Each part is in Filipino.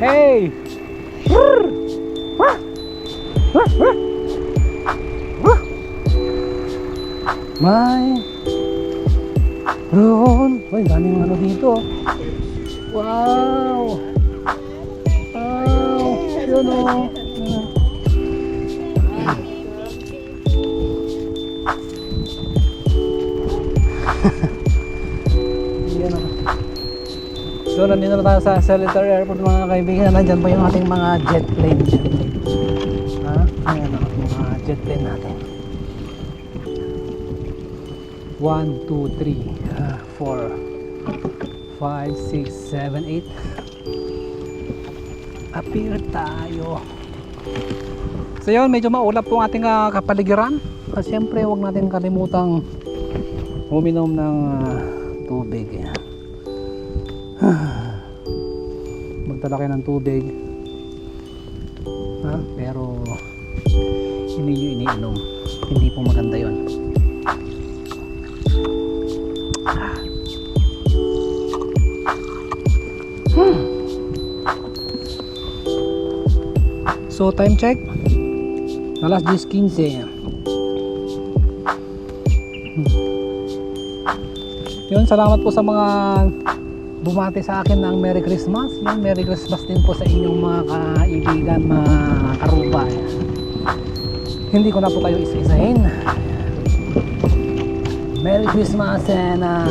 Hey! May roon. Uy, daming ano dito. Wow! Wow! Yun o. Yan o. So, nandito na tayo sa Seletar Airport mga kaibigan. Nandyan pa yung ating mga jet plane. Ha? Ayan o, mga jet plane natin. 1, 2, 3, 4, 5, 6, 7, 8. Appear tayo. So yun, medyo maulap po ang ating kapaligiran. At syempre, huwag natin kalimutang uminom ng tubig. Magdala kayo ng tubig. Pero hindi nyo iniinom. Hindi po maganda yun. So time check, alas 10:15. Yun, salamat po sa mga bumati sa akin ng Merry Christmas. Yun, Merry Christmas din po sa inyong mga kaibigan, mga karuba. Hindi ko na po kayo isa-isahin. Merry Christmas and ang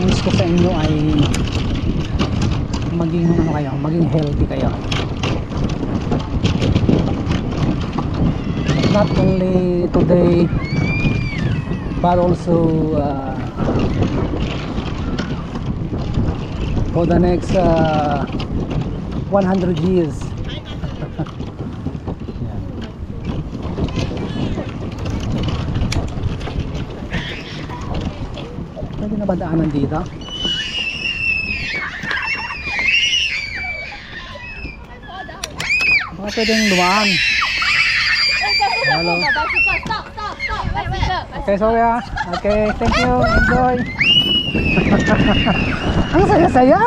wish ko sa inyo ay maging ano kayo, maging healthy kayo. Not only today but also for the next 100 years. Pwede na ba daanan dito? Baka pwedeng dumaan. Hello. Okay, sorry ah. Okay, thank you. Enjoy. Ang saya-saya.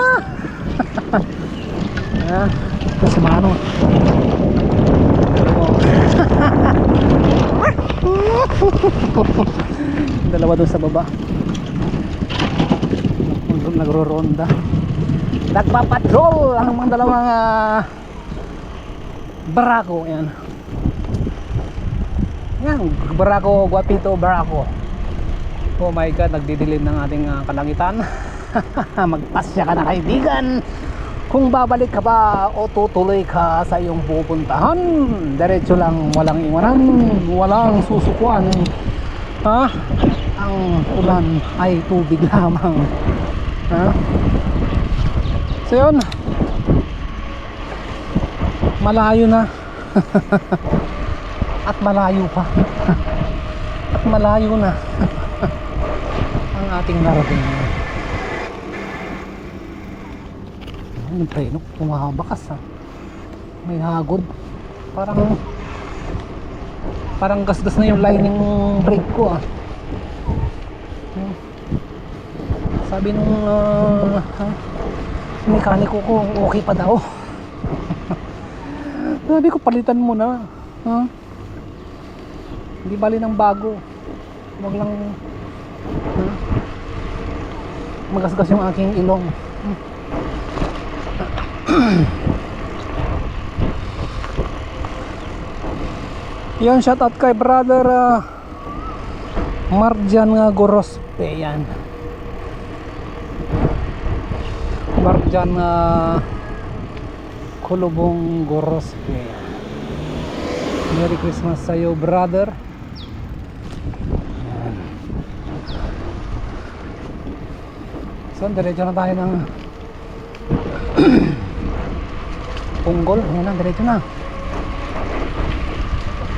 Ito si Mano. Dalawa doon sa baba. Nagro-ronda. Nagpapatrol ang mga dalawang barako. Yan. Yan, barako, Guapito, barako. Oh my God, nagdidilim ng ating kalangitan. Magpasya ka na kaibigan. Kung babalik ka ba o tutuloy ka sa iyong pupuntahan, diretso lang, walang iwanan, walang susukuan. Ang ulan ay tubig lamang. So yun, malayo na. At malayo pa. At malayo na ang ating narating. Yung preno, pumahabakas may hagod. Parang gasgas na yung lining brake ko Sabi nung mekaniko ko, okay pa daw. Sabi ko, palitan mo na. Hindi bali ng bago. Huwag lang magasgas yung aking ilong. Yan, shout out kay brother Marjan Gorospe. Yan, Marjan Kulubong Gorospe. Merry Christmas sa iyo, brother. So, diretso na tayo ng Punggol. Yan na, diretso na.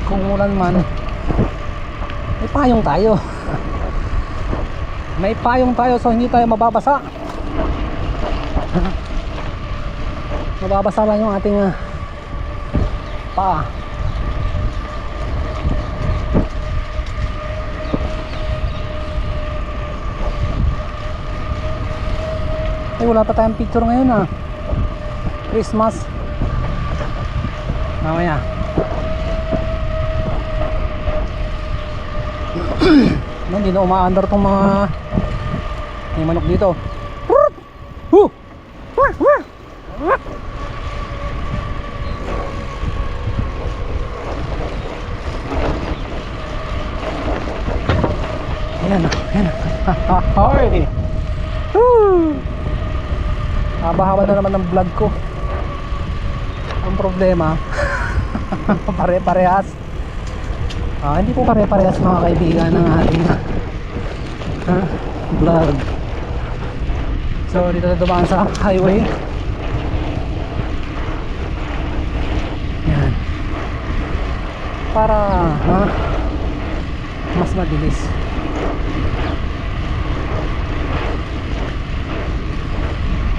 Kung ulan man, may payong tayo. May payong tayo, so hindi tayo mababasa. Mababasa lang yung ating paa. wala pa tayong picture ngayon ah. Christmas. Mamaya. Hindi na umaandar tong mga may manok dito. Ayan na, ayan na. Hoy! Haba-haba na naman ng vlog ko. Ang problema pare-parehas. Hindi po pare-parehas mga kaibigan ng ating vlog. So dito na dumaan sa highway. Yan. Para mas mabilis.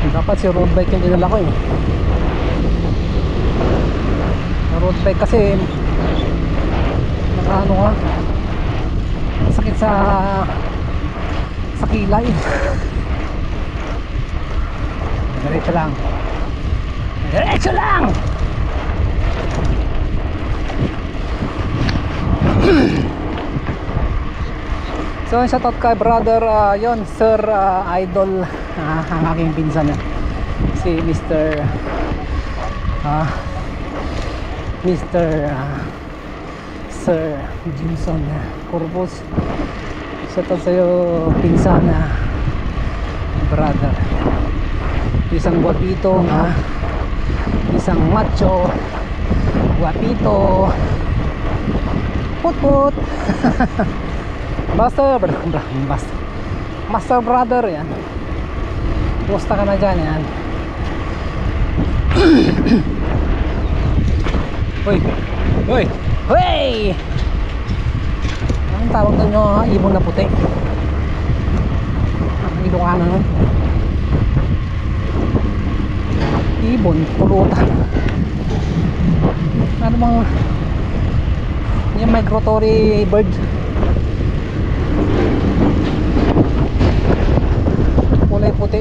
Dapat si road bike yung dinala ko eh. Road bike kasi nakaano ka, sakit sa kilay. Diretso lang, diretso lang. So shoutout kay brother yon sir idol ang aking pinsan si Mr. Sir Jimson Corpus. Shoutout sa'yo pinsan brother, isang guwapito isang macho guwapito put Master brother yan. Kumusta ka na dyan yan? Hoy! Hoy! Hoy! Anong tawag doon yung ibon na puti? Ilocano nun? Ibon, pulutan. Ano bang yung migratory bird? Kulay puti.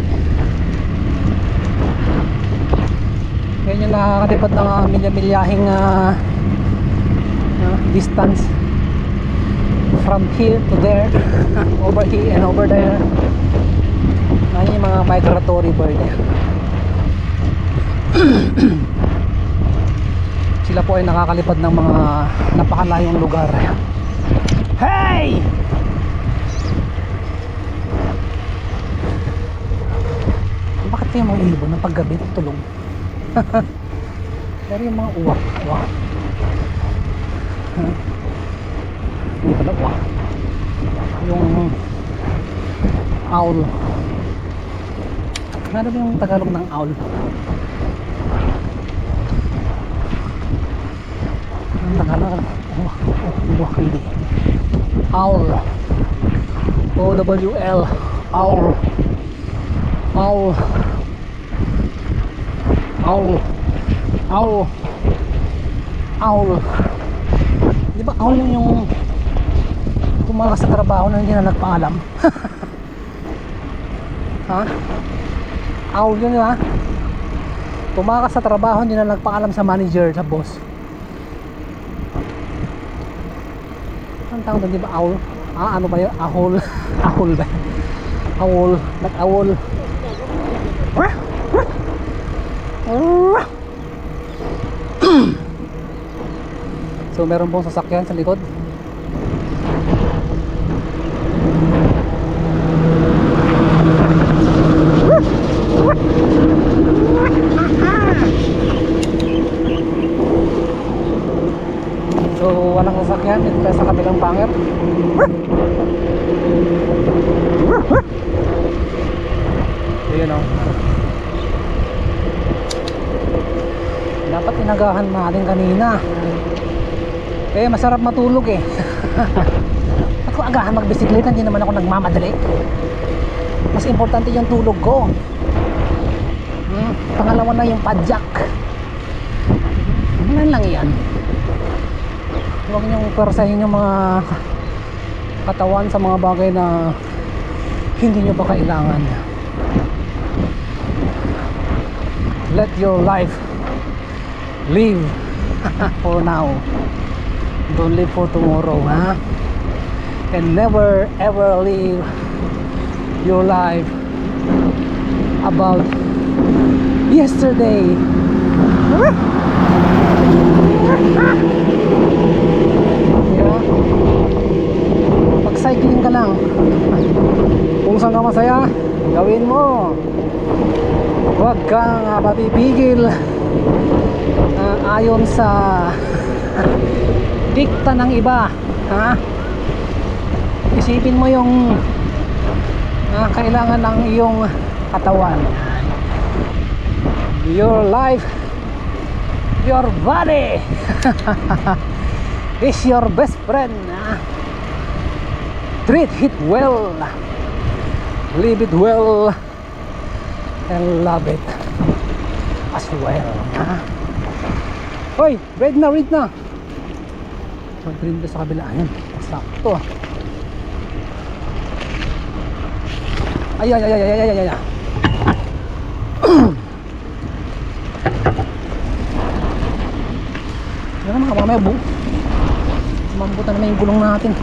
Yan yung nakakatipad ng milya-milyahing distance from here to there, over here and over there. Yan yung mga migratory bird. Sila po ay nakakalipad ng mga napakalayong lugar. Hey! Bakit yung mga ibon ng paggabi tulong? Pero yung mga uwak yung pala uwak, yung owl. Ano ba yung Tagalog ng owl? Ang Tagalog uwak hindi. Owl, O-W-L, owl. Owl. Owl. Owl. Owl. Di ba owl yung tumakas sa trabaho na hindi na nagpaalam? Ha? Owl yun, di ba? Tumakas sa trabaho hindi na nagpaalam sa manager, sa boss. Ang tawag doon, di ba owl? Ano ba yun? Owl. Owl ba? Owl. Nag-owl. So meron pong sasakyan sa likod. So walang sasakyan dito tayo sa kabilang pangit. Ayun o. Dapat inagahan natin kanina. Kaya masarap matulog eh. At kung agahan magbisikleta, hindi naman ako nagmamadali. Mas importante yung tulog ko. Pangalawa na yung padjak. Ano lang yan? Huwag niyong persahin yung mga katawan sa mga bagay na hindi nyo ba kailangan. Let your life live for now. Don't live for tomorrow, huh? And never ever live your life about yesterday. Yeah. Pag-cycling ka lang, kung saan ka masaya, gawin mo. Huwag kang papipigil ayon sa dikta ng iba, ha? Isipin mo yung kailangan ng iyong katawan. Your life, your body is your best friend, ha? Treat it well, live it well, and love it as well, ha? Hoy, read na. Mag-read na sa kabila. Ayan, sakto. Ay. Yan mga mamaya bu. Mambutan naman yung gulong natin.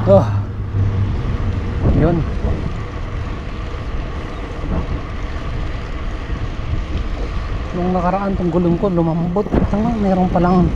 Oh. Yun. Nung nakaraan tong gulong ko lumambot. Meron palang